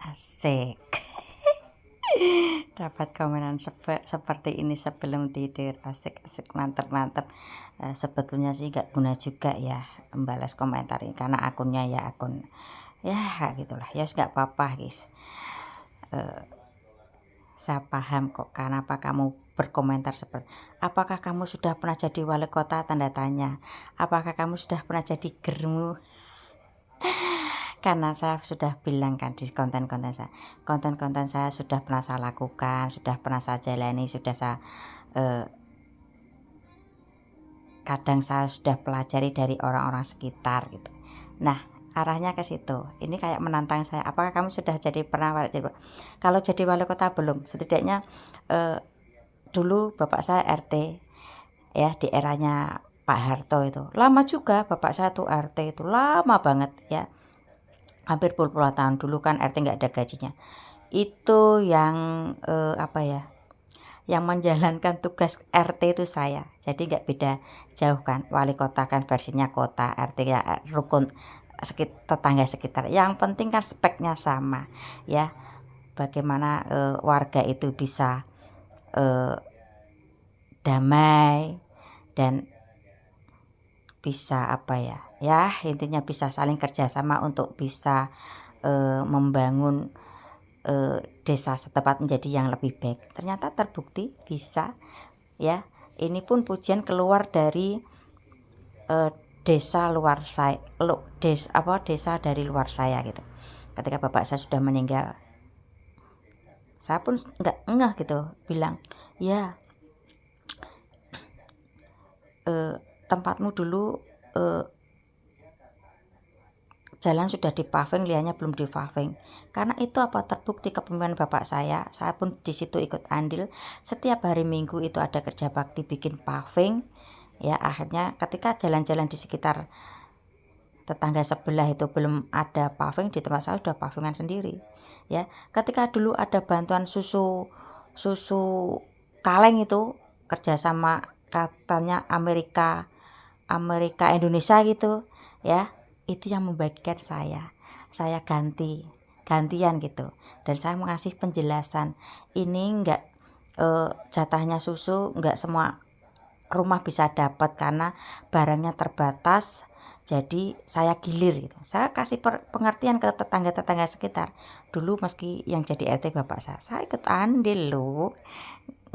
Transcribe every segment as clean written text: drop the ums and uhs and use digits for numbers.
Asik. Dapat komenan seperti ini sebelum tidur. Asik, mantap. Sebetulnya sih gak guna juga ya membalas komentar ini karena akunnya ya akun ya gitulah. Ya gak apa-apa guys. Saya paham kok kenapa kamu berkomentar seperti apakah kamu sudah pernah jadi wali kota, tanda tanya. Apakah kamu sudah pernah jadi germu? Karena saya sudah bilang kan di konten-konten saya sudah pernah saya lakukan, sudah pernah saya jalani, sudah saya kadang saya sudah pelajari dari orang-orang sekitar gitu. Nah, arahnya ke situ. Ini kayak menantang saya. Apakah kamu sudah kalau jadi wali kota belum? Setidaknya dulu bapak saya RT ya di eranya Pak Harto itu. Lama juga bapak saya tuh RT itu lama banget ya. Hampir puluhan tahun. Dulu kan RT nggak ada gajinya. Itu yang yang menjalankan tugas RT itu saya. Jadi nggak beda jauh kan. Wali kota kan versinya kota, RT ya rukun tetangga sekitar. Yang penting kan speknya sama ya. Bagaimana warga itu bisa damai dan bisa ya intinya bisa saling kerjasama untuk bisa membangun desa setempat menjadi yang lebih baik. Ternyata terbukti bisa ya. Ini pun pujian keluar dari desa luar saya, desa dari luar saya gitu. Ketika bapak saya sudah meninggal, saya pun nggak ngeh gitu bilang, ya tempatmu dulu jalan sudah dipaving, liannya belum dipaving. Karena itu terbukti kepemimpinan bapak saya pun di situ ikut andil. Setiap hari Minggu itu ada kerja bakti bikin paving. Ya akhirnya ketika jalan-jalan di sekitar tetangga sebelah itu belum ada paving, di tempat saya sudah pavingan sendiri. Ya, ketika dulu ada bantuan susu kaleng itu kerjasama katanya Amerika Indonesia gitu ya, itu yang membagikan saya gantian gitu, dan saya mengasih penjelasan ini enggak jatahnya susu enggak semua rumah bisa dapat karena barangnya terbatas, jadi saya gilir gitu. Saya kasih pengertian ke tetangga-tetangga sekitar. Dulu meski yang jadi RT bapak saya ikut andil loh,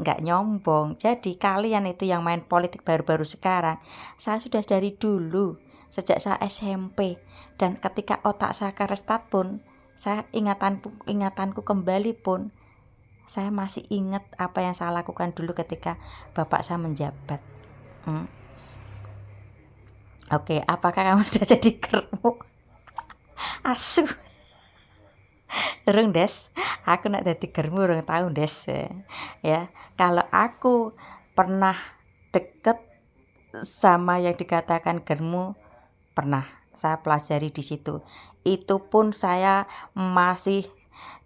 nggak nyombong. Jadi kalian itu yang main politik baru-baru sekarang, saya sudah dari dulu sejak saya SMP, dan ketika otak saya restart pun, saya ingatanku kembali pun, saya masih ingat apa yang saya lakukan dulu ketika bapak saya menjabat. Oke, apakah kamu sudah jadi germu? Asu, terus des, aku nak jadi germu urung tahu des. Ya, kalau aku pernah deket sama yang dikatakan germu, pernah saya pelajari di situ. Itu pun saya masih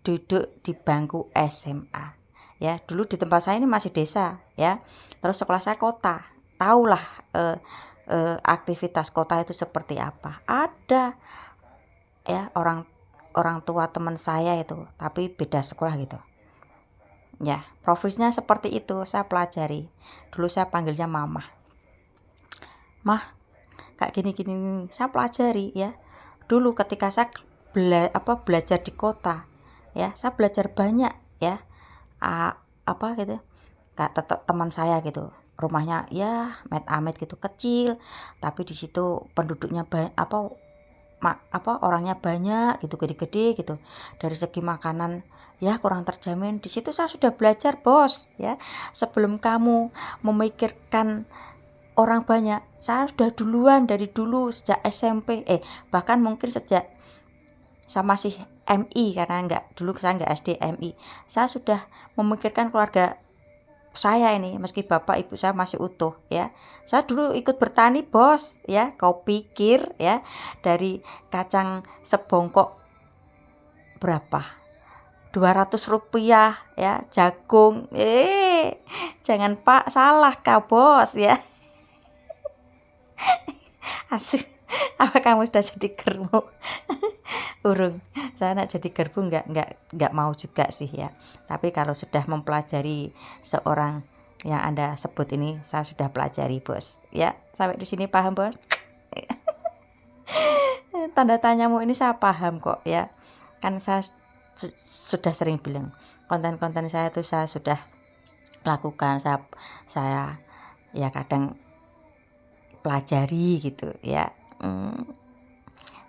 duduk di bangku SMA. Ya, dulu di tempat saya ini masih desa ya. Terus sekolah saya kota. Tahulah aktivitas kota itu seperti apa. Ada ya orang tua teman saya itu, tapi beda sekolah gitu. Ya, profesinya seperti itu saya pelajari. Dulu saya panggilnya mama. Mah, kayak gini saya pelajari ya. Dulu ketika saya belajar di kota ya, saya belajar banyak ya. Gitu. Kayak teman saya gitu. Rumahnya ya met-amet gitu, kecil, tapi di situ penduduknya orangnya banyak gitu, gede-gede gitu. Dari segi makanan ya kurang terjamin. Di situ saya sudah belajar, Bos, ya. Sebelum kamu memikirkan orang banyak, saya sudah duluan dari dulu sejak SMP, bahkan mungkin sejak saya masih MI, karena dulu saya enggak SD, MI. Saya sudah memikirkan keluarga saya ini, meski bapak ibu saya masih utuh ya. Saya dulu ikut bertani, Bos, ya. Kau pikir ya, dari kacang sebongkok berapa? 200 rupiah ya, jagung. Jangan Pak, salah kau, Bos, ya. Asik. Apa kamu sudah jadi germu? urung, saya nak jadi garpu nggak mau juga sih ya. Tapi kalau sudah mempelajari seorang yang Anda sebut ini, saya sudah pelajari bos. Ya, sampai di sini paham bos? Tanda tanyamu ini saya paham kok ya. Kan saya sudah sering bilang, konten-konten saya tuh saya sudah lakukan, saya ya kadang pelajari gitu ya.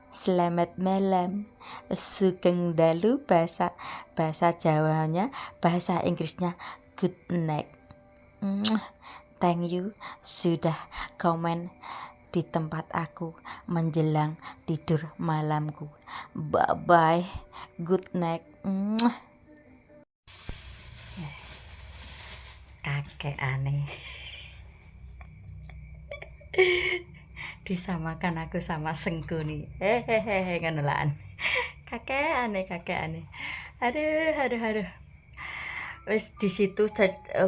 Selamat malam, sugeng dalu, bahasa Jawanya, bahasa Inggrisnya good night. Thank you sudah komen di tempat aku menjelang tidur malamku. Bye bye, good night. Kakek aneh. Disamakan aku sama Sengkuni. Hehehe, ngenelan. Kakek aneh. Aduh. Wes di situ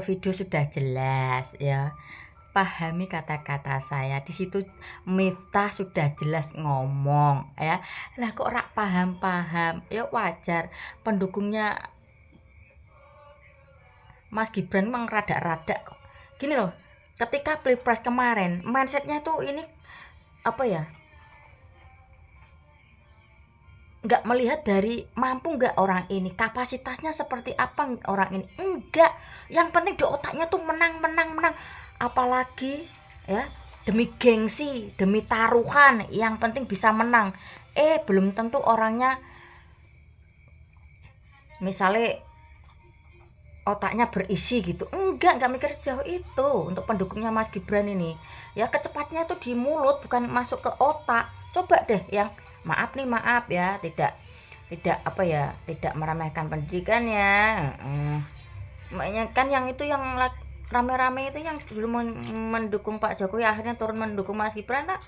video sudah jelas ya. Pahami kata-kata saya. Di situ Miftah sudah jelas ngomong ya. Lah kok rak paham. Ya wajar, pendukungnya Mas Gibran memang rada-rada kok. Gini loh, ketika Pilpres kemarin mindsetnya tuh ini apa ya, nggak melihat dari mampu nggak orang ini, kapasitasnya seperti apa orang ini, enggak. Yang penting di otaknya tuh menang, apalagi ya, demi gengsi, demi taruhan, yang penting bisa menang. Belum tentu orangnya misalnya otaknya berisi gitu, enggak mikir sejauh itu. Untuk pendukungnya Mas Gibran ini ya, kecepatnya tuh di mulut, bukan masuk ke otak. Coba deh yang maaf ya, tidak apa ya, tidak meremehkan pendidikan ya. Makanya kan yang itu, yang rame-rame itu yang dulu mendukung Pak Jokowi akhirnya turun mendukung Mas Gibran, tak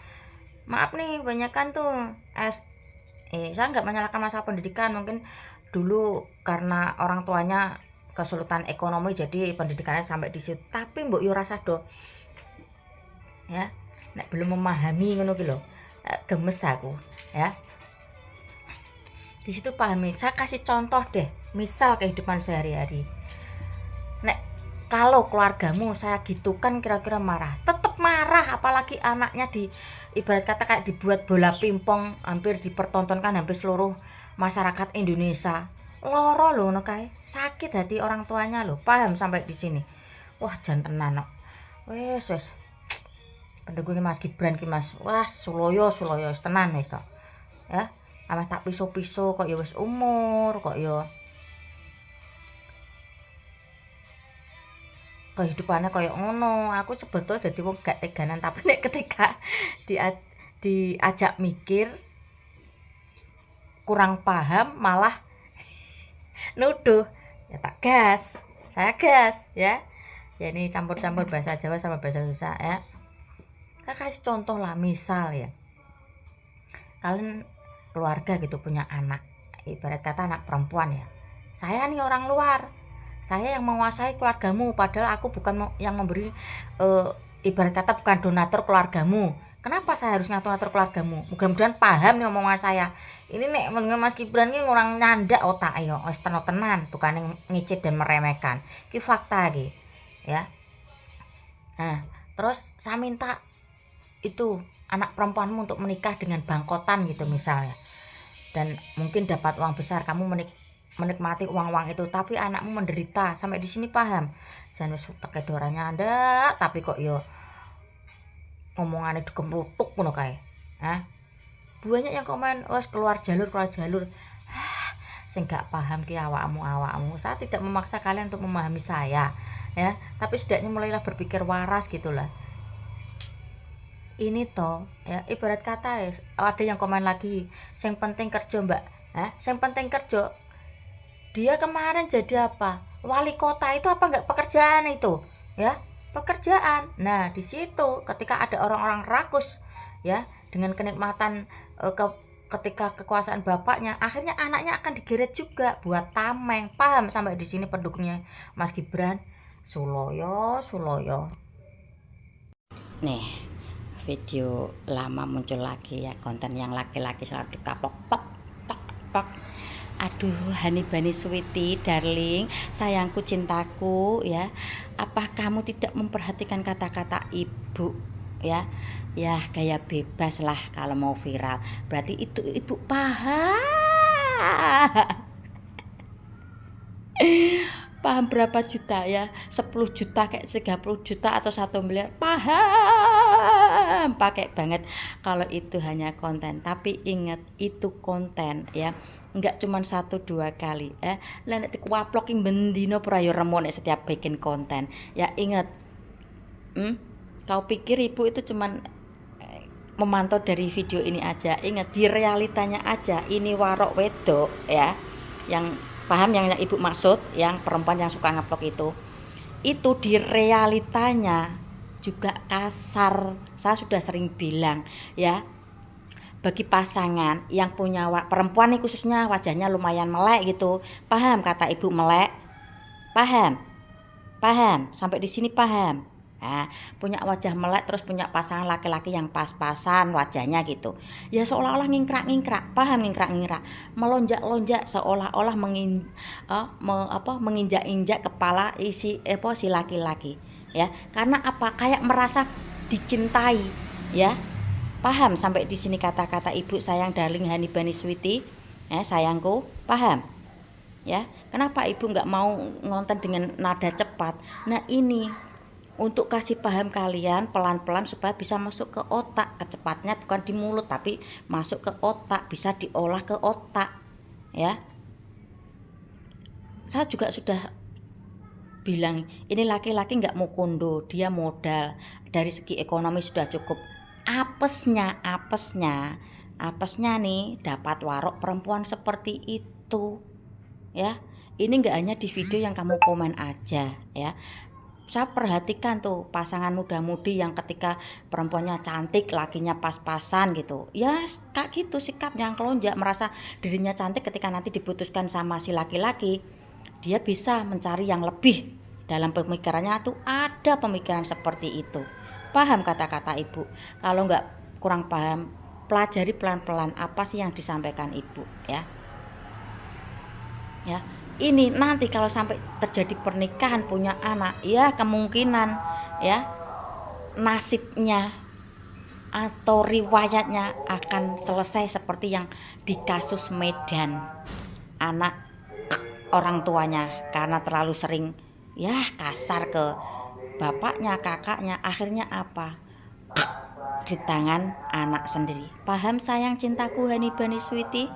maaf nih, banyak kan tuh saya nggak menyalahkan masalah pendidikan, mungkin dulu karena orang tuanya kesulitan ekonomi jadi pendidikannya sampai di situ. Tapi mbok yo rasa do ya, nek belum memahami ngono ki lho, gemes aku ya. Di situ pahami. Saya kasih contoh deh, misal kehidupan sehari-hari. Nek kalau keluargamu saya gitu kan, kira-kira marah, tetap marah. Apalagi anaknya ibarat kata kayak dibuat bola pingpong, hampir dipertontonkan hampir seluruh masyarakat Indonesia. Loro lho ngono kae, sakit hati orang tuanya lho. Paham sampai di sini? Wah, jan tenan kok. Wes pendukungnya Mas Gibran ki Mas, wah suloyo tenan wis to ya. Ameh tak piso-piso kok ya wis umur, kok ya kehidupannya kayak ngono. Aku sebetulnya dadi wong gak teganan, tapi nek ketika diajak mikir kurang paham malah nuduh, ya tak gas, saya gas ya. Ya ini campur-campur bahasa Jawa sama bahasa Indonesia ya. Kita kasih contoh lah, misal ya, kalian keluarga gitu punya anak, ibarat kata anak perempuan ya. Saya nih orang luar, saya yang menguasai keluargamu, padahal aku bukan yang memberi, ibarat kata bukan donatur keluargamu. Kenapa saya harus ngatur-ngatur keluargamu? Mudah-mudahan paham nih omongan saya. Ini nek Mas Gibran ini orang nyandak otak ayo, wis tenan, bukan yang ngicit dan meremehkan. Ki fakta ki, ya. Nah, terus saya minta itu anak perempuanmu untuk menikah dengan bangkotan gitu misalnya. Dan mungkin dapat uang besar, kamu menikmati uang-uang itu, tapi anakmu menderita. Sampai di sini paham? Jangan wis tekedoranya ada, tapi kok yo ngomongane dikemplutuk ngono kae. Banyak yang komen, "Wes keluar jalur." Sing gak paham ki awakmu. Saya tidak memaksa kalian untuk memahami saya, ya. Tapi setidaknya mulailah berpikir waras gitulah. Ini toh, ya ibarat kata ya, ada yang komen lagi, "Sing penting kerja, Mbak." Sing penting kerja. Dia kemarin jadi apa? Wali kota itu apa enggak pekerjaan itu? Ya, pekerjaan. Nah, di situ ketika ada orang-orang rakus ya dengan kenikmatan ketika kekuasaan bapaknya, akhirnya anaknya akan digeret juga buat tameng. Paham sampai di sini pendukungnya Mas Gibran? Suloyo. Nih, video lama muncul lagi ya, konten yang laki-laki selalu dikaplok Pak. Aduh, Hani Bani Sweety, darling, sayangku, cintaku, ya. Apa kamu tidak memperhatikan kata-kata ibu, ya? Ya, gaya bebas lah kalau mau viral. Berarti itu ibu paham. Paham berapa juta ya? 10 juta kayak 30 juta atau 1 miliar. Paham. Pakai banget kalau itu hanya konten. Tapi ingat itu konten ya. Enggak cuma 1-2 kali Lah nek kuaploking bendino prayo remone setiap bikin konten. Ya ingat. Kau pikir ibu itu cuman memantau dari video ini aja. Ingat di realitanya aja. Ini warok wedok ya. Yang paham yang ibu maksud, yang perempuan yang suka ngeplok itu di realitanya juga kasar. Saya sudah sering bilang ya, bagi pasangan yang punya perempuan nih khususnya wajahnya lumayan melek gitu, paham kata ibu melek? Paham sampai di sini paham. Nah, punya wajah melek terus punya pasangan laki-laki yang pas-pasan wajahnya gitu. Ya seolah-olah ngingkrak-ngingkrak, paham ngingkrak-ngingkrak, melonjak-lonjak seolah-olah menginjak-injak kepala si laki-laki. Ya, karena apa? Kayak merasa dicintai, ya. Paham sampai di sini kata-kata ibu sayang darling Hani Bani Sweety? Ya, sayangku, paham? Ya, kenapa ibu nggak mau ngonten dengan nada cepat? Nah ini untuk kasih paham kalian pelan-pelan supaya bisa masuk ke otak. Kecepatnya bukan di mulut tapi masuk ke otak, bisa diolah ke otak ya. Saya juga sudah bilang ini laki-laki nggak mau kondo, dia modal dari segi ekonomi sudah cukup. Apesnya nih dapat warok perempuan seperti itu ya. Ini nggak hanya di video yang kamu komen aja ya. Saya perhatikan tuh pasangan muda-mudi yang ketika perempuannya cantik, lakinya pas-pasan gitu. Ya kayak gitu sikapnya kelonjak, merasa dirinya cantik ketika nanti diputuskan sama si laki-laki. Dia bisa mencari yang lebih. Dalam pemikirannya tuh ada pemikiran seperti itu. Paham kata-kata ibu? Kalau nggak kurang paham, pelajari pelan-pelan apa sih yang disampaikan ibu ya. Ya. Ini nanti kalau sampai terjadi pernikahan punya anak ya kemungkinan ya nasibnya atau riwayatnya akan selesai seperti yang di kasus Medan. Anak orang tuanya karena terlalu sering ya kasar ke bapaknya, kakaknya, akhirnya apa? Di tangan anak sendiri. Paham sayang cintaku Hani Bani Sweety?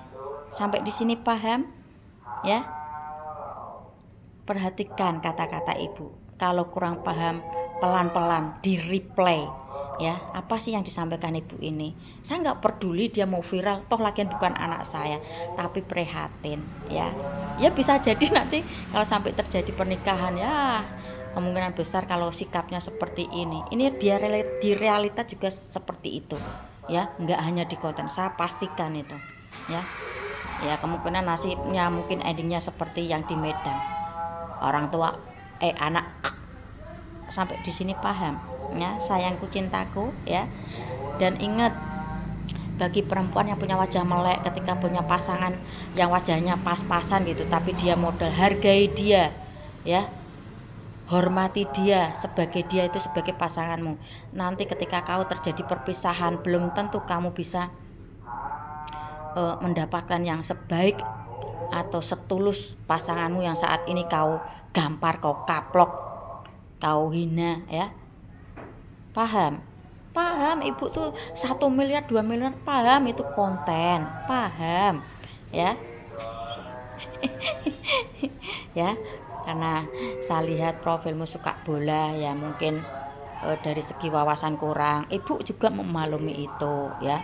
Sampai di sini paham? Ya. Perhatikan kata-kata ibu. Kalau kurang paham, pelan-pelan di replay ya. Apa sih yang disampaikan ibu ini? Saya nggak peduli dia mau viral, toh lagian bukan anak saya, tapi prihatin ya. Ya bisa jadi nanti kalau sampai terjadi pernikahan ya kemungkinan besar kalau sikapnya seperti ini. Ini dia di realita juga seperti itu ya. Nggak hanya di konten, saya pastikan itu ya. Ya kemungkinan nasibnya mungkin endingnya seperti yang di Medan. Orang tua anak sampai di sini paham ya sayangku cintaku ya. Dan ingat bagi perempuan yang punya wajah melek ketika punya pasangan yang wajahnya pas-pasan gitu tapi dia modal, hargai dia ya, hormati dia sebagai dia itu sebagai pasanganmu. Nanti ketika kau terjadi perpisahan belum tentu kamu bisa mendapatkan yang sebaik atau setulus pasanganmu yang saat ini kau gampar, kau kaplok, kau hina ya. Paham ibu tuh 1 miliar 2 miliar paham itu konten, paham ya. Ya karena saya lihat profilmu suka bola ya mungkin dari segi wawasan kurang, ibu juga memaklumi itu ya.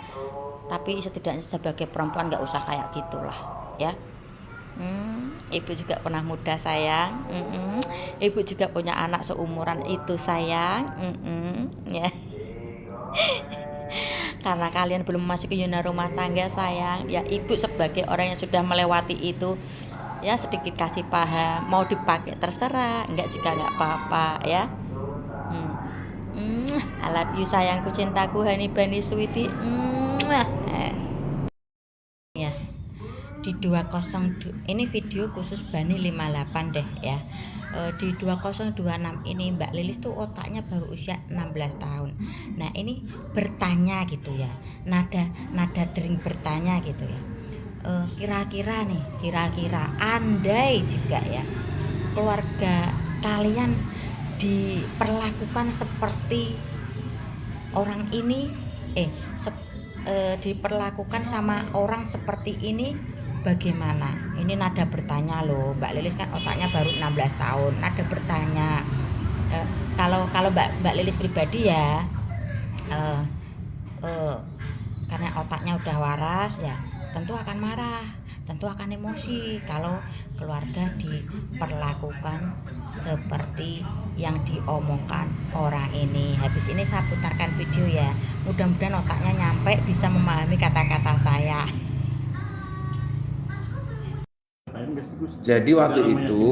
Tapi setidaknya sebagai perempuan nggak usah kayak gitulah ya. Ibu juga pernah muda sayang. Ibu juga punya anak seumuran itu sayang. Ya. Karena kalian belum masuk ke zona rumah tangga sayang. Ya ibu sebagai orang yang sudah melewati itu ya sedikit kasih paham. Mau dipakai terserah, enggak juga enggak apa-apa ya. I love you sayangku cintaku Hani Bani Sweety. Ya. di 20, ini video khusus Bani 58 deh ya. Di 2026 ini Mbak Lilis tuh otaknya baru usia 16 tahun. Nah ini bertanya gitu ya, nada dering bertanya gitu ya. Kira-kira andai juga ya keluarga kalian diperlakukan seperti orang ini, diperlakukan sama orang seperti ini, bagaimana? Ini nada bertanya loh, Mbak Lilis kan otaknya baru 16 tahun, nada bertanya. Kalau Mbak Lilis pribadi ya, karena otaknya udah waras ya, tentu akan marah, tentu akan emosi kalau keluarga diperlakukan seperti yang diomongkan orang ini. Habis ini saya putarkan video ya, mudah-mudahan otaknya nyampe, bisa memahami kata-kata saya. Jadi waktu itu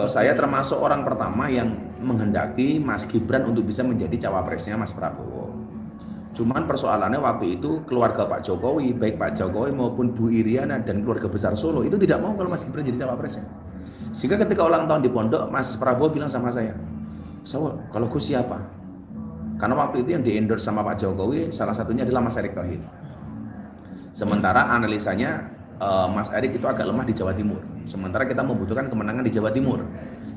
saya termasuk orang pertama yang menghendaki Mas Gibran untuk bisa menjadi cawapresnya Mas Prabowo. Cuman persoalannya waktu itu keluarga Pak Jokowi, baik Pak Jokowi maupun Bu Iriana dan keluarga besar Solo itu tidak mau kalau Mas Gibran jadi cawapresnya. Sehingga ketika ulang tahun di pondok, Mas Prabowo bilang sama saya, kalau Gus siapa? Karena waktu itu yang di-endorse sama Pak Jokowi salah satunya adalah Mas Erick Thohir. Sementara analisanya Mas Erick itu agak lemah di Jawa Timur. Sementara kita membutuhkan kemenangan di Jawa Timur.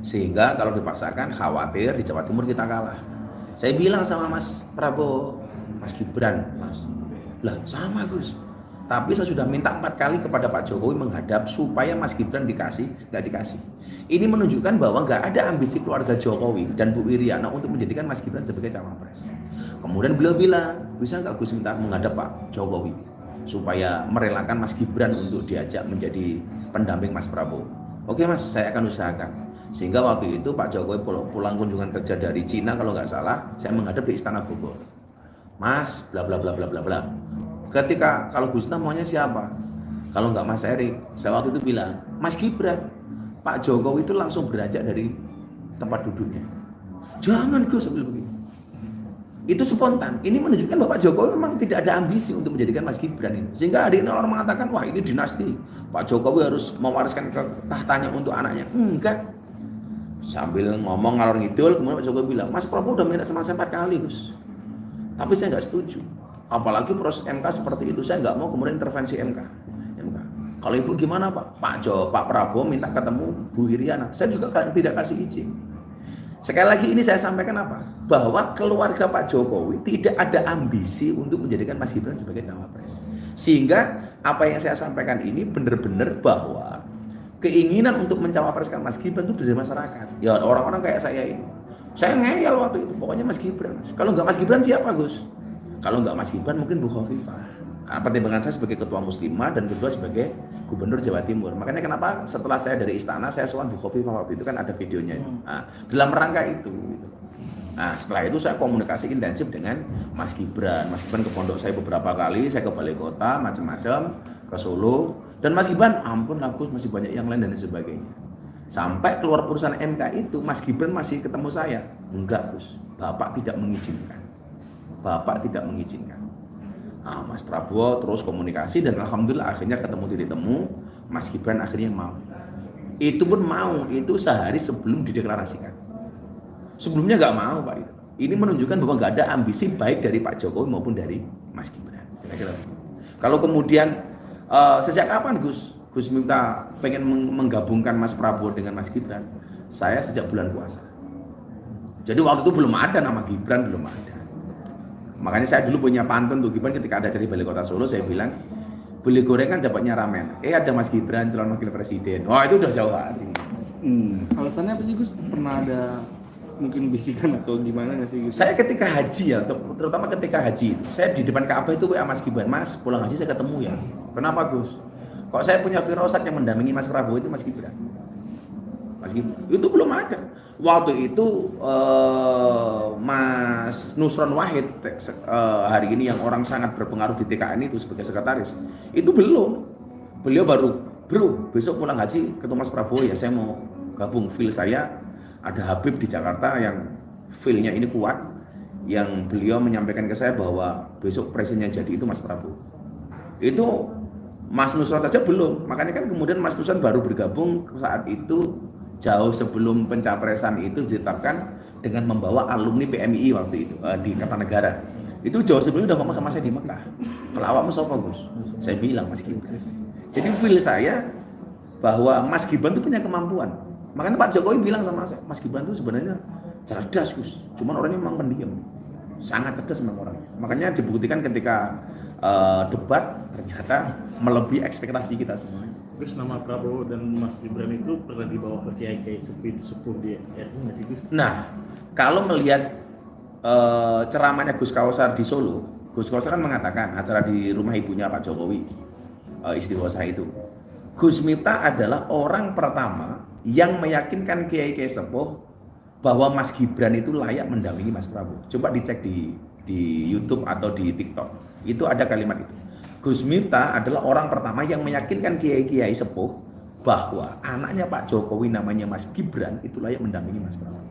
Sehingga kalau dipaksakan khawatir di Jawa Timur kita kalah. Saya bilang sama Mas Prabowo, Mas Gibran, Mas. Lah sama Gus. Tapi saya sudah minta 4 kali kepada Pak Jokowi menghadap supaya Mas Gibran dikasih, nggak dikasih. Ini menunjukkan bahwa nggak ada ambisi keluarga Jokowi dan Bu Iriana untuk menjadikan Mas Gibran sebagai cawapres. Kemudian beliau bilang, bisa nggak Gus minta menghadap Pak Jokowi supaya merelakan Mas Gibran untuk diajak menjadi pendamping Mas Prabowo. Oke Mas, saya akan usahakan. Sehingga waktu itu Pak Jokowi pulang kunjungan kerja dari Cina kalau nggak salah, saya menghadap di Istana Bogor. Mas, bla bla bla bla bla bla. Ketika kalau Gustam maunya siapa? Kalau nggak Mas Erick, saya waktu itu bilang Mas Gibran. Pak Jokowi itu langsung beranjak dari tempat duduknya. Jangan Gus, sambil begini. Itu spontan. Ini menunjukkan bahwa Pak Jokowi memang tidak ada ambisi untuk menjadikan Mas Gibran itu. Sehingga ada orang mengatakan, wah ini dinasti. Pak Jokowi harus mewariskan tahtanya untuk anaknya. Enggak. Sambil ngomong ngalor ngidul, kemudian Pak Jokowi bilang, Mas Prabowo udah minta sama saya 4 kali Gus. Tapi saya nggak setuju. Apalagi proses MK seperti itu, saya nggak mau kemudian intervensi MK. Kalau ibu gimana Pak? Pak Prabowo minta ketemu Bu Iriana, saya juga tidak kasih izin. Sekali lagi ini saya sampaikan apa? Bahwa keluarga Pak Jokowi tidak ada ambisi untuk menjadikan Mas Gibran sebagai cawapres. Sehingga apa yang saya sampaikan ini benar-benar bahwa keinginan untuk mencawapreskan Mas Gibran itu dari masyarakat. Ya orang-orang kayak saya ini. Saya ngeyel waktu itu, pokoknya Mas Gibran. Kalau nggak Mas Gibran siapa Gus? Kalau nggak Mas Gibran mungkin Bu Khofifah. Pertimbangan saya sebagai ketua Muslimah dan kedua sebagai gubernur Jawa Timur. Makanya kenapa setelah saya dari istana saya sowan Bu Khofifah waktu itu kan ada videonya itu. Nah, dalam rangka itu. Gitu. Nah setelah itu saya komunikasi intensif dengan Mas Gibran. Mas Gibran ke pondok saya beberapa kali, saya ke Balai Kota macam-macam, ke Solo. Dan Mas Gibran, ampun Gus masih banyak yang lain dan sebagainya. Sampai keluar putusan MK itu Mas Gibran masih ketemu saya. Enggak Gus, Bapak tidak mengizinkan. Bapak tidak mengizinkan. Nah, Mas Prabowo terus komunikasi dan alhamdulillah akhirnya ketemu titik temu. Mas Gibran akhirnya mau. Itu pun mau, itu sehari sebelum dideklarasikan. Sebelumnya nggak mau Pak itu. Ini menunjukkan bahwa nggak ada ambisi baik dari Pak Jokowi maupun dari Mas Gibran. Kira-kira. Kalau kemudian sejak kapan Gus minta pengen menggabungkan Mas Prabowo dengan Mas Gibran? Saya sejak bulan puasa. Jadi waktu itu belum ada nama Gibran, belum ada. Makanya saya dulu punya pantun tuh Gibran ketika ada di Balai Kota Solo, saya bilang beli goreng kan dapatnya ramen. Ada Mas Gibran calon wakil presiden. Wah itu udah jauh hari. Alasannya apa sih Gus? Pernah ada mungkin bisikan atau gimana nggak sih Gus? Saya ketika haji ya, terutama ketika haji, saya di depan Ka'bah itu WA Mas Gibran, Mas pulang haji saya ketemu ya. Kenapa Gus? Kok saya punya firasat yang mendampingi Mas Prabowo itu Mas Gibran. Mas Gibran itu belum ada. Waktu itu Mas Nusron Wahid hari ini yang orang sangat berpengaruh di TKN itu sebagai sekretaris itu belum. Beliau baru, bro besok pulang haji ketemu Mas Prabowo ya, saya mau gabung. Feel saya ada Habib di Jakarta yang feel-nya ini kuat, yang beliau menyampaikan ke saya bahwa besok presiden yang jadi itu Mas Prabowo. Itu Mas Nusron saja belum. Makanya kan kemudian Mas Nusron baru bergabung saat itu jauh sebelum pencapresan itu ditetapkan dengan membawa alumni PMI waktu itu di Kertanegara. Itu jauh sebelumnya udah ngomong sama saya di Mekah. Kalau awakmu sapa Gus? Saya bilang Mas Gibran. Jadi feel saya bahwa Mas Gibran itu punya kemampuan. Makanya Pak Jokowi bilang sama saya, Mas Gibran itu sebenarnya cerdas Gus. Cuman orangnya memang pendiam. Sangat cerdas memang orangnya. Makanya dibuktikan ketika debat ternyata melebihi ekspektasi kita semua. Terus nama Prabowo dan Mas Gibran itu pernah dibawa ke kiai-kiai sepuh di RU nggak sih Gus? Nah, kalau melihat ceramahnya Gus Kausar di Solo, Gus Kausar kan mengatakan acara di rumah ibunya Pak Jokowi, istighosa itu, Gus Miftah adalah orang pertama yang meyakinkan kiai-kiai sepuh bahwa Mas Gibran itu layak mendampingi Mas Prabowo. Coba dicek di YouTube atau di TikTok. Itu ada kalimat itu. Gus Miftah adalah orang pertama yang meyakinkan kiai-kiai sepuh bahwa anaknya Pak Jokowi namanya Mas Gibran itu layak mendampingi Mas Prabowo.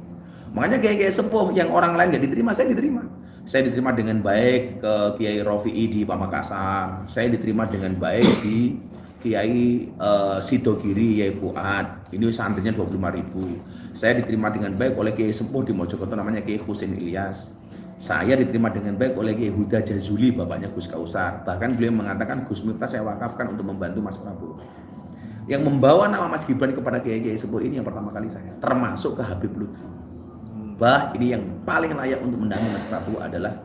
Makanya kiai-kiai sepuh yang orang lain nggak diterima, saya diterima. Saya diterima dengan baik ke Kiai Rofi'i di Pamekasan. Saya diterima dengan baik di Kiai Sidogiri, Kiai Fuad. Ini santrinya 25.000. Saya diterima dengan baik oleh Kiai sepuh di Mojokerto namanya Kiai Husin Ilyas. Saya diterima dengan baik oleh Kiai Huda Jazuli, bapaknya Gus Kausar. Bahkan beliau mengatakan Gus Miftah saya wakafkan untuk membantu Mas Prabowo. Yang membawa nama Mas Gibran kepada Kiai-Kiai sepuh ini yang pertama kali saya, termasuk ke Habib Lutfi. Ini yang paling layak untuk mendampingi Mas Prabowo adalah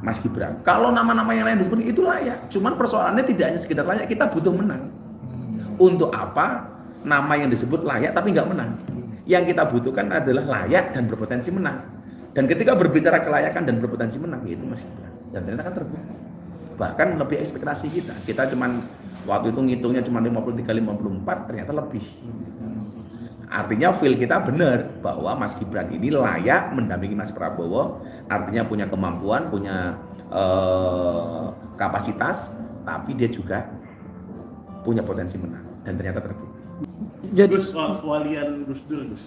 Mas Gibran. Kalau nama-nama yang lain disebut itu layak, cuman persoalannya tidak hanya sekedar layak, kita butuh menang. Untuk apa nama yang disebut layak tapi nggak menang? Yang kita butuhkan adalah layak dan berpotensi menang. Dan ketika berbicara kelayakan dan berpotensi menang, yaitu Mas Gibran. Dan ternyata kan terbukti. Bahkan lebih ekspektasi kita. Kita cuman waktu itu ngitungnya cuma 53-54, ternyata lebih. Artinya feel kita benar bahwa Mas Gibran ini layak mendampingi Mas Prabowo. Artinya punya kemampuan, punya kapasitas, tapi dia juga punya potensi menang. Dan ternyata terbukti. Jadi soal kewalian Gus Dur, Gus.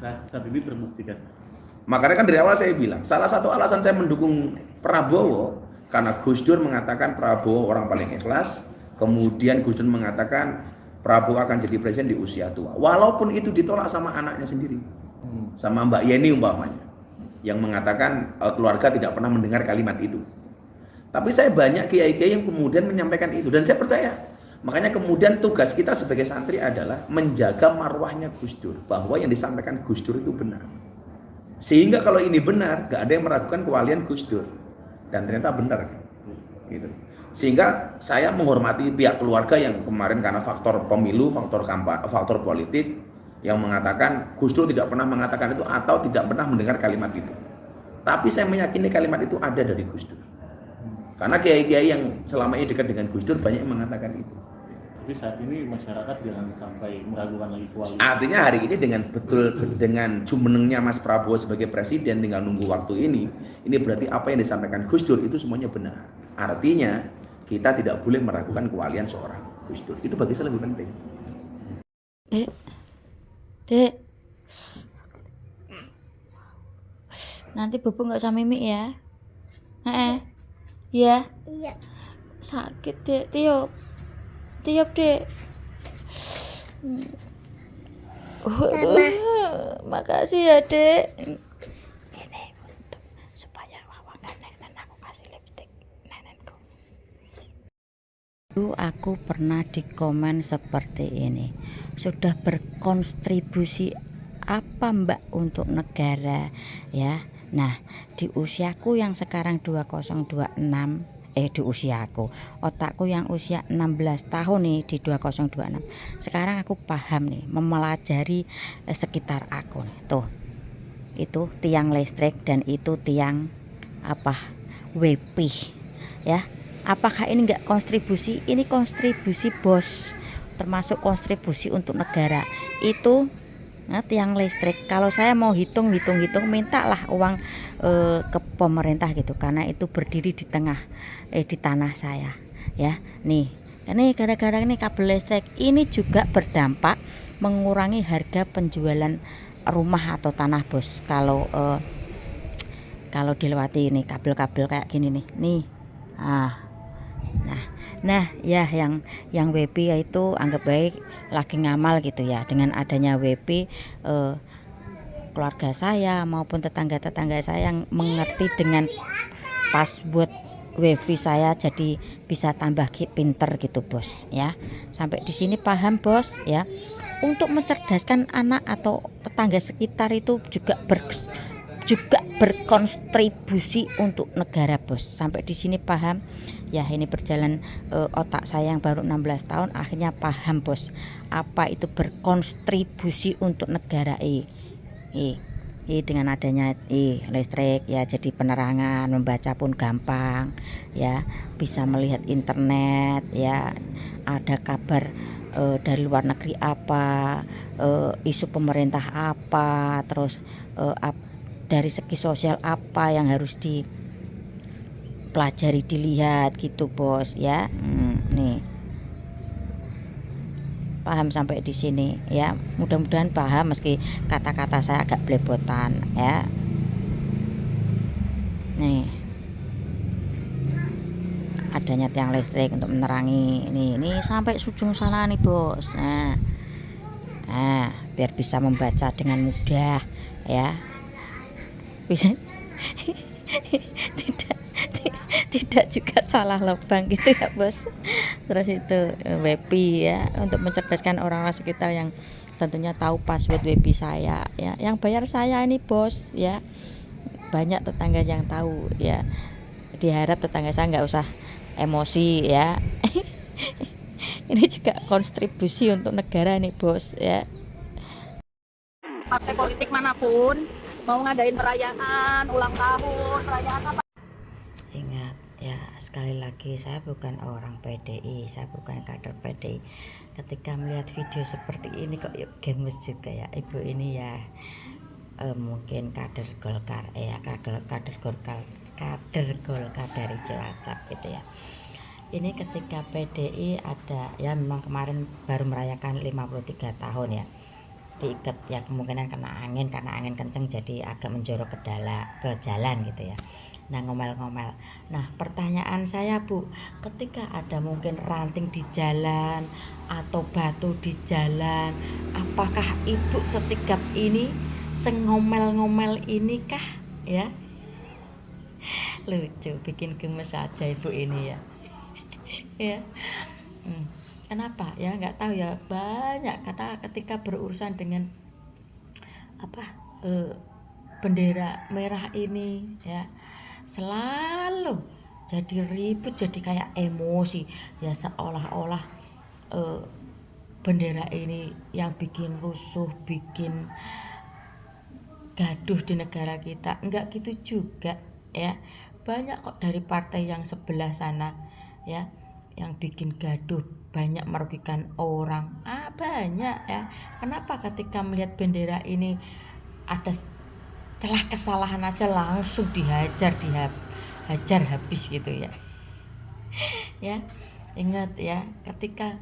Saat ini terbukti kan. Makanya kan dari awal saya bilang, salah satu alasan saya mendukung Prabowo karena Gus Dur mengatakan Prabowo orang paling ikhlas, kemudian Gus Dur mengatakan Prabowo akan jadi presiden di usia tua. Walaupun itu ditolak sama anaknya sendiri, sama Mbak Yeni umpamanya, yang mengatakan keluarga tidak pernah mendengar kalimat itu. Tapi saya banyak kiai-kiai yang kemudian menyampaikan itu dan saya percaya. Makanya kemudian tugas kita sebagai santri adalah menjaga marwahnya Gus Dur, bahwa yang disampaikan Gus Dur itu benar. Sehingga kalau ini benar, gak ada yang meragukan kewalian Gus Dur. Dan ternyata benar. Gitu. Sehingga saya menghormati pihak keluarga yang kemarin karena faktor pemilu, faktor politik, yang mengatakan Gus Dur tidak pernah mengatakan itu atau tidak pernah mendengar kalimat itu. Tapi saya meyakini kalimat itu ada dari Gus Dur. Karena kiai-kiai yang selama ini dekat dengan Gus Dur banyak yang mengatakan itu. Tapi saat ini masyarakat jangan sampai meragukan lagi kualitas. Artinya hari ini dengan jumenengnya Mas Prabowo sebagai presiden tinggal nunggu waktu ini berarti apa yang disampaikan Gus Dur itu semuanya benar. Artinya kita tidak boleh meragukan kewalian seorang Gus Dur. Itu bagi saya lebih penting. Dek. Nanti Bobo nggak sama Mimi ya. Ya. Iya. Sakit dek, tiup dek. Makasih ya dek. Ini untuk supaya Wawa gak nenen, aku kasih lipstick nenenku. Dulu aku pernah di komen seperti ini. Sudah berkontribusi apa Mbak untuk negara ya? Nah, di usiaku yang sekarang 2026, di usiaku, otakku yang usia 16 tahun nih di 2026. Sekarang aku paham nih, memelajari sekitar aku nih. Tuh. Itu tiang listrik dan itu tiang WP ya. Apakah ini enggak kontribusi? Ini kontribusi bos, termasuk kontribusi untuk negara. Itu tiang listrik. Kalau saya mau hitung mintalah uang ke pemerintah gitu, karena itu berdiri di di tanah saya ya. Nih gara-gara ini kabel listrik ini juga berdampak mengurangi harga penjualan rumah atau tanah bos. Kalau dilewati ini kabel-kabel kayak gini nih Nah ya yang WP itu anggap baik lagi ngamal gitu ya. Dengan adanya WP keluarga saya maupun tetangga-tetangga saya yang mengerti dengan password WP saya, jadi bisa tambah pinter gitu bos ya. Sampai di sini paham bos ya. Untuk mencerdaskan anak atau tetangga sekitar itu juga berkontribusi untuk negara bos. Sampai di sini paham ya. Ini berjalan otak saya yang baru 16 tahun akhirnya paham bos apa itu berkontribusi untuk negara. Dengan adanya listrik ya, jadi penerangan membaca pun gampang ya, bisa melihat internet ya, ada kabar dari luar negeri apa, isu pemerintah apa, terus dari segi sosial apa yang harus dipelajari, dilihat gitu bos ya. Nih paham sampai di sini ya, mudah-mudahan paham meski kata-kata saya agak belepotan ya. Nih adanya tiang listrik untuk menerangi ini sampai ujung sana nih bos. Nah biar bisa membaca dengan mudah ya, bisa tidak juga salah lubang gitu ya bos. Terus itu WP ya, untuk mencerdaskan orang-orang sekitar yang tentunya tahu password WP saya ya. Yang bayar saya ini bos ya, banyak tetangga yang tahu ya. Diharap tetangga saya nggak usah emosi ya. Ini juga kontribusi untuk negara nih bos ya. Partai politik manapun mau ngadain perayaan ulang tahun, perayaan apa, Ingat ya, sekali lagi saya bukan orang PDI, saya bukan kader PDI. Ketika melihat video seperti ini kok yuk gemes juga ya ibu ini ya. Mungkin kader Golkar ya, kader Golkar dari Cilacap gitu ya. Ini ketika PDI ada ya, memang kemarin baru merayakan 53 tahun ya, diikat ya, kemungkinan kena angin, karena angin kenceng jadi agak menjorok ke jalan gitu ya. Nah ngomel-ngomel. Nah pertanyaan saya Bu, ketika ada mungkin ranting di jalan atau batu di jalan, apakah ibu sesigap ini, sengomel-ngomel ini kah ya? Lucu, bikin gemes aja ibu ini ya. Ya. Kenapa ya, nggak tahu ya, banyak kata ketika berurusan dengan bendera merah ini ya, selalu jadi ribut, jadi kayak emosi ya, seolah-olah bendera ini yang bikin rusuh, bikin gaduh di negara kita. Enggak gitu juga ya, banyak kok dari partai yang sebelah sana ya yang bikin gaduh, banyak merugikan orang, banyak ya. Kenapa ketika melihat bendera ini ada celah kesalahan aja langsung dihajar habis gitu ya. Ya ingat ya, ketika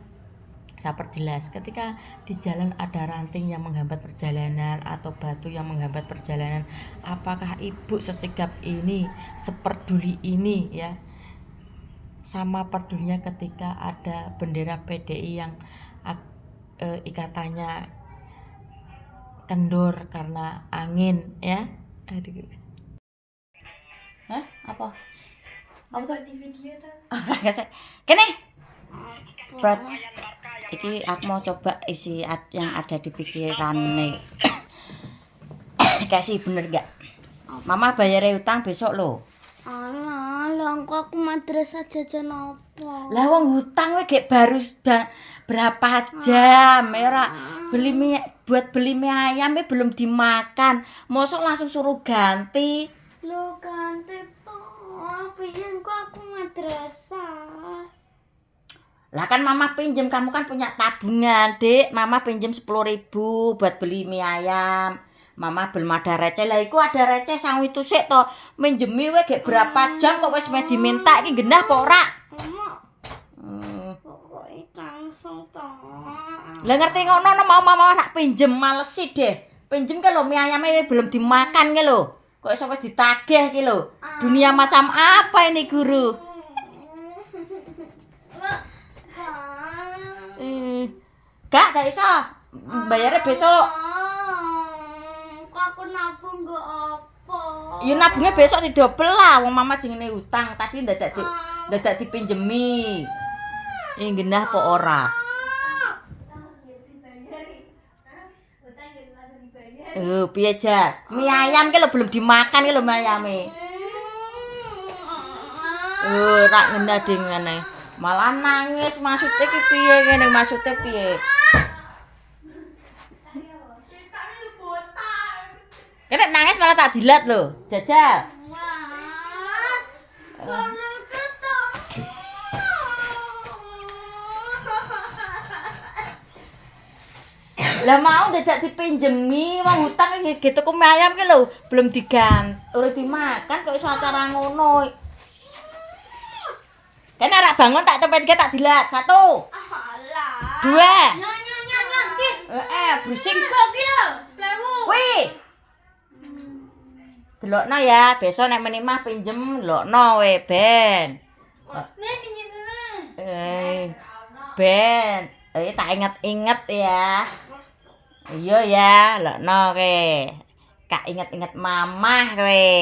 saya perjelas, ketika di jalan ada ranting yang menghambat perjalanan atau batu yang menghambat perjalanan, apakah ibu sesigap ini, seperduli ini ya, sama pedulinya ketika ada bendera PDI yang ikatannya kendor karena angin ya. Aduh. Hah? Apa? Apa tuh di video tuh? Kene. Berat. Iki aku mau coba isi yang ada di pikiran nih. Kasih bener gak? Mama bayar utang besok lo. Alah, kok aku madrasah jajan apa? Lah wong hutang we gek baru berapa jam ya, ora beli mie ayam belum dimakan. Mosok langsung suruh ganti. Lo ganti toh, biyen kok aku madrasah. Lah kan mama pinjem, kamu kan punya tabungan, Dik. Mama pinjem 10.000 buat beli mie ayam. Mama belum ada receh, lah iku ada receh sang itu sik to. Minjemi we gek berapa jam kok wis diminta iki genah apa ora? Pokoke langsung to. Lah ngerti ngono mau mama rak pinjem, males sih deh. Pinjem ke lho mie ayamnya belum dimakan ke lho. Kok iso wis ditagih ki lho. Dunia macam apa ini, Guru? Gak iso. Bayarnya besok. Kok aku nabung gak apa? Ya nabungnya besok didobel lah. Wong mama jenenge utang. Tadi dadak dipinjemi. Genah apa ora? Piye aja? Mie ayam ki lho belum dimakan ki lho mie ayame. Rak ngenah ding ngene. Malah nangis maksudnya ki piye ngene maksudnya piye? Kene nangis malah tak dilat lho, Jajal. Lah mau dadak dipinjemi wong hutang iki gitu ku mie ayam ki lho belum urip dimakan kok iso acara ngono. Kene arek bangun tak tempet tak dilat. 1 2 bersih Kok ki lho, 10.000. wih. Delokno ya, besok nek menimah pinjem delokno we ben. Nih pinjem dulu. Ben, tak inget-inget ya. Iya ya, delokno kowe. Kak inget-inget mamah kowe.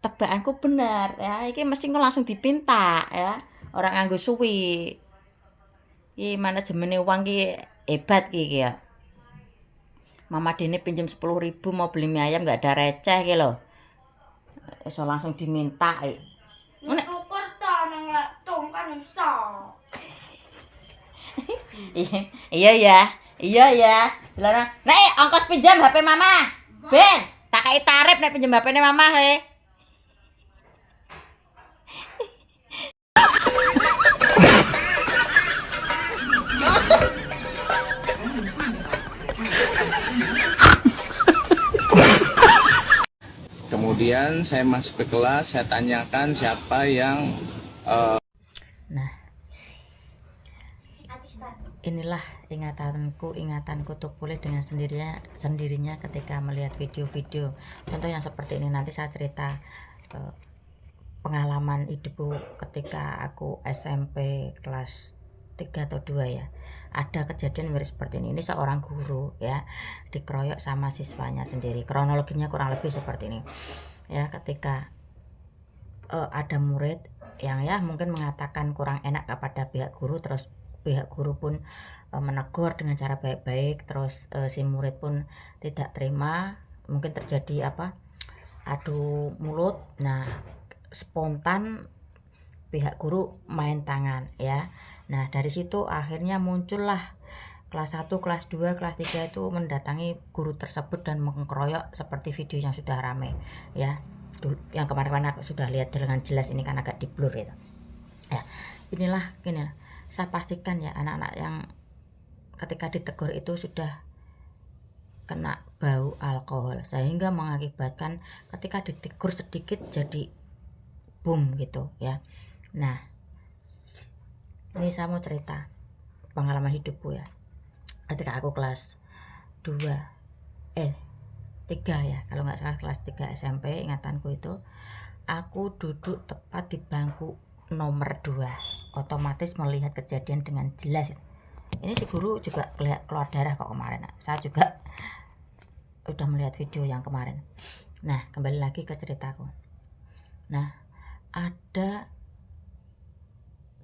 Tebakanku bener ya, iki mesti langsung dipinta ya. Orang nganggo suwi. Iki manajemene uang ki hebat ki ya. Mama Dene pinjem 10.000 mau beli mie ayam gak ada receh ki lho. Iso langsung diminta. Nek tuker ta nang laptop kan iso. Iya ya. Lah nek ongkos pinjam HP mama. Ben, tak kei tarif nek pinjam HP-ne mama he. Kemudian saya masuk ke kelas, saya tanyakan siapa yang Nah, inilah ingatanku tuh pulih dengan sendirinya ketika melihat video-video. Contoh yang seperti ini nanti saya cerita pengalaman hidupku ketika aku SMP kelas 3 atau 2 ya. Ada kejadian mirip seperti ini. Ini seorang guru ya dikeroyok sama siswanya sendiri. Kronologinya kurang lebih seperti ini. Ya, ketika ada murid yang ya mungkin mengatakan kurang enak kepada pihak guru, terus pihak guru pun menegur dengan cara baik-baik, terus si murid pun tidak terima, mungkin terjadi adu mulut. Nah, spontan pihak guru main tangan ya. Nah, dari situ akhirnya muncullah kelas 1, kelas 2, kelas 3 itu mendatangi guru tersebut dan mengkeroyok seperti video yang sudah rame ya. Yang kemarin-kemarin aku sudah lihat dengan jelas, ini kan agak di blur itu. Ya, inilah saya pastikan ya anak-anak yang ketika ditegur itu sudah kena bau alkohol sehingga mengakibatkan ketika ditegur sedikit jadi boom gitu ya. Nah, ini saya mau cerita pengalaman hidupku ya. Ketika aku kelas 3 ya, kalau nggak salah kelas 3 SMP, ingatanku itu aku duduk tepat di bangku nomor 2. Otomatis melihat kejadian dengan jelas. Ini si guru juga keluar darah kok kemarin. Saya juga udah melihat video yang kemarin. Nah, kembali lagi ke ceritaku. Nah, ada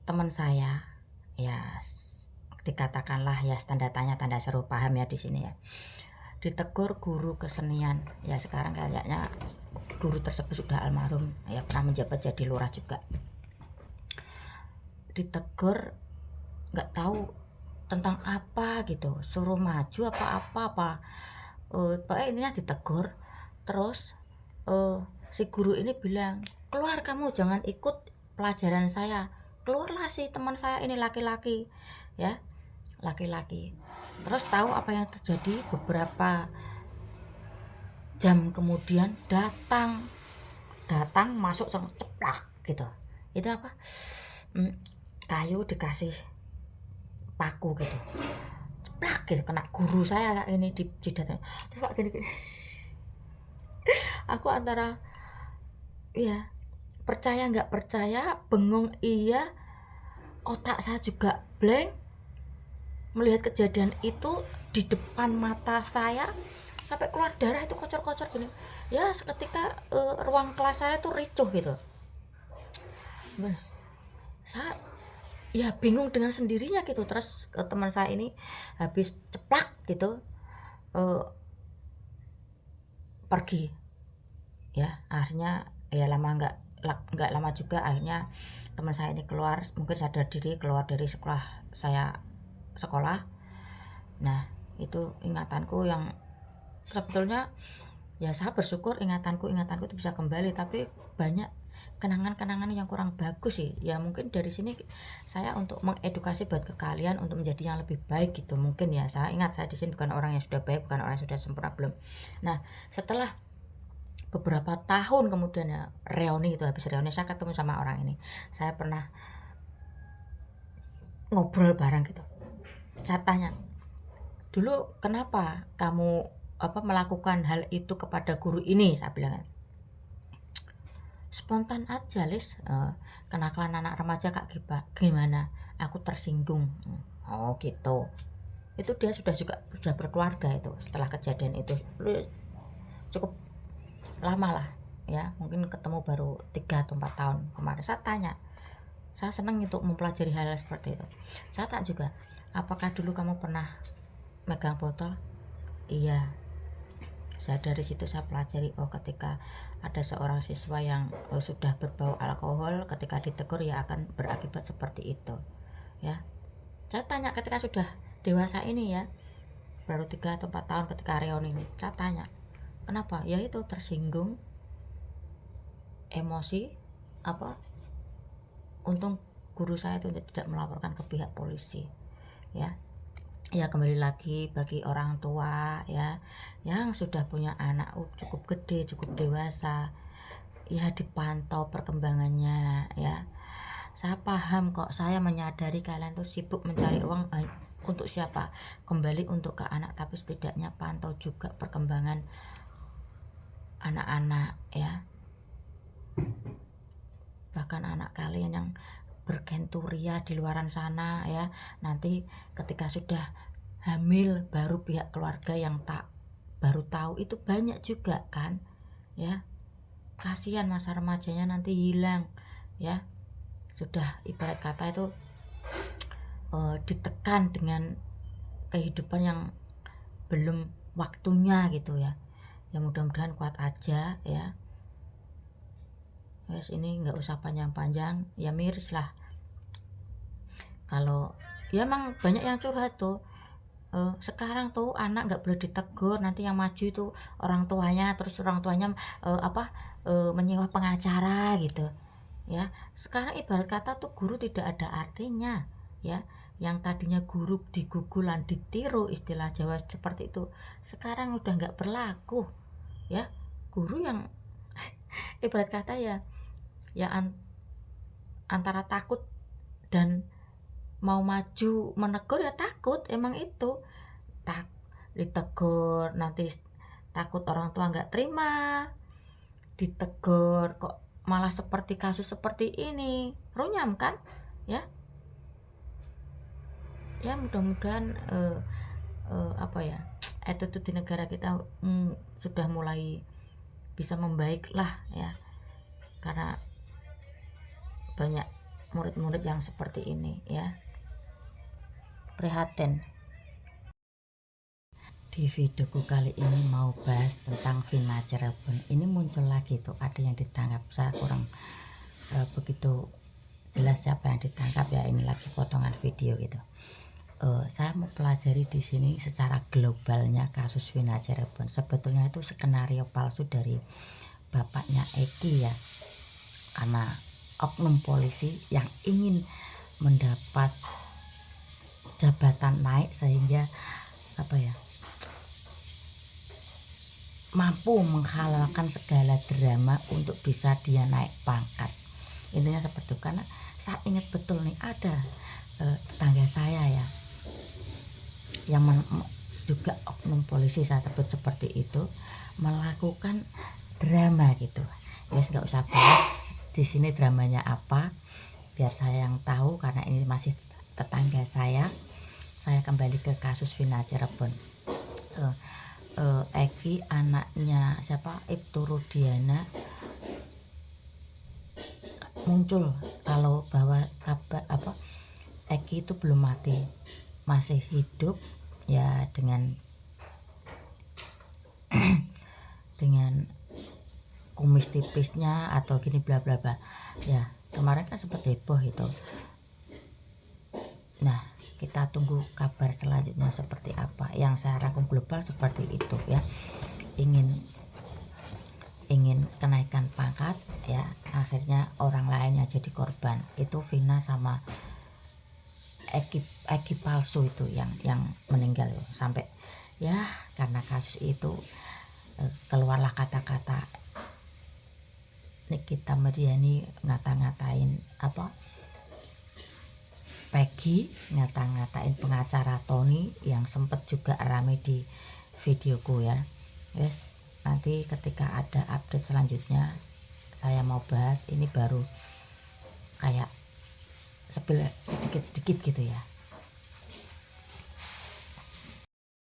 teman saya ya, dikatakanlah ya tanda tanya tanda seru, paham ya di sini ya, ditegur guru kesenian ya. Sekarang kayaknya guru tersebut sudah almarhum ya, pernah menjabat jadi lurah juga. Ditegur nggak tahu tentang apa gitu, suruh maju apa pokoknya intinya ditegur. Terus si guru ini bilang, keluar kamu, jangan ikut pelajaran saya. Keluarlah si teman saya ini laki-laki ya, laki-laki. Terus tahu apa yang terjadi? Beberapa jam kemudian datang masuk ceplak gitu. Itu apa? Kayu dikasih paku gitu, ceplak gitu, kena guru saya kayak ini di jidatnya. Terus kayak gini. Aku antara ya percaya nggak percaya, bengong iya, otak saya juga blank melihat kejadian itu di depan mata saya sampai keluar darah itu kocor-kocor gini ya. Seketika ruang kelas saya tuh ricuh gitu. Saya ya bingung dengan sendirinya gitu. Terus teman saya ini habis ceplak gitu pergi ya. Akhirnya ya nggak lama juga akhirnya teman saya ini keluar, mungkin sadar diri, keluar dari sekolah. Nah itu ingatanku yang sebetulnya ya saya bersyukur ingatanku itu bisa kembali, tapi banyak kenangan-kenangan yang kurang bagus sih ya. Mungkin dari sini saya untuk mengedukasi buat ke kalian untuk menjadi yang lebih baik gitu. Mungkin ya saya ingat saya di sini bukan orang yang sudah baik, bukan orang yang sudah sempurna, belum. Nah setelah beberapa tahun kemudian ya reuni itu, habis reuni saya ketemu sama orang ini, saya pernah ngobrol bareng gitu. Saya tanya, dulu kenapa kamu melakukan hal itu kepada guru ini? Saya bilang spontan aja, Lis. Kenakalan anak remaja Kak Giba gimana? Aku tersinggung. Oh gitu. Itu dia sudah berkeluarga itu setelah kejadian itu cukup lama lah ya, mungkin ketemu baru 3 atau 4 tahun kemarin. Saya tanya, saya senang untuk mempelajari hal seperti itu. Saya tanya juga, apakah dulu kamu pernah megang botol? Iya. Saya dari situ saya pelajari, oh ketika ada seorang siswa yang sudah berbau alkohol, ketika ditegur ya akan berakibat seperti itu ya. Saya tanya ketika sudah dewasa ini ya, baru 3 atau 4 tahun ketika reuni ini, saya tanya kenapa? Ya itu tersinggung, emosi untung guru saya itu tidak melaporkan ke pihak polisi ya. Ya kembali lagi bagi orang tua ya yang sudah punya anak cukup gede, cukup dewasa ya, dipantau perkembangannya ya. Saya paham kok, saya menyadari kalian tuh sibuk mencari uang untuk siapa? Kembali untuk ke anak, tapi setidaknya pantau juga perkembangan anak-anak ya. Bahkan anak kalian yang bergenturia di luaran sana ya, nanti ketika sudah hamil baru pihak keluarga yang baru tahu, itu banyak juga kan ya. Kasihan masa remajanya nanti hilang ya, sudah ibarat kata itu ditekan dengan kehidupan yang belum waktunya gitu ya. Ya mudah-mudahan kuat aja ya. Wes ini nggak usah panjang-panjang ya, miris lah. Kalau ya emang banyak yang curhat tuh, sekarang tuh anak nggak boleh ditegur, nanti yang maju itu orang tuanya, terus orang tuanya menyewa pengacara gitu ya. Sekarang ibarat kata tuh guru tidak ada artinya ya. Yang tadinya guru digugulan, ditiru, istilah Jawa seperti itu, sekarang udah nggak berlaku ya. Guru yang ibarat kata ya antara takut dan mau maju menegur ya takut, emang itu ditegur nanti takut orang tua nggak terima, ditegur kok malah seperti kasus seperti ini, runyam kan ya. Ya mudah-mudahan attitude di negara kita sudah mulai bisa membaik lah ya, karena banyak murid-murid yang seperti ini ya. Prihatin. Di videoku kali ini mau bahas tentang Vina Cirebon. Ini muncul lagi tuh, ada yang ditangkap. Saya kurang begitu jelas siapa yang ditangkap ya, ini lagi potongan video gitu. Saya mau pelajari di sini secara globalnya kasus Vina Cirebon. Sebetulnya itu skenario palsu dari bapaknya Eki ya, karena oknum polisi yang ingin mendapat jabatan naik sehingga mampu menghalalkan segala drama untuk bisa dia naik pangkat. Intinya seperti itu. Karena saya ingat betul nih, ada tetangga saya ya yang juga oknum polisi, saya sebut seperti itu, melakukan drama gitu. Wes nggak usah bahas di sini dramanya apa, biar saya yang tahu karena ini masih tetangga saya kembali ke kasus Vina Cirebon. Eki anaknya siapa, Ibtu Rudiana, muncul kalau bahwa kabar Eki itu belum mati, masih hidup ya, dengan kumis tipisnya atau gini bla bla bla ya. Kemarin kan sempat heboh itu. Nah, kita tunggu kabar selanjutnya seperti apa. Yang saya rangkum global seperti itu ya. Ingin kenaikan pangkat ya, akhirnya orang lain yang jadi korban. Itu Vina sama Eki palsu itu yang meninggal sampai ya, karena kasus itu keluarlah kata-kata Nikita Mirzani ngata-ngatain Peggy, ngata-ngatain pengacara Tony yang sempet juga rame di videoku ya. Yes, nanti ketika ada update selanjutnya saya mau bahas. Ini baru kayak sedikit-sedikit gitu ya.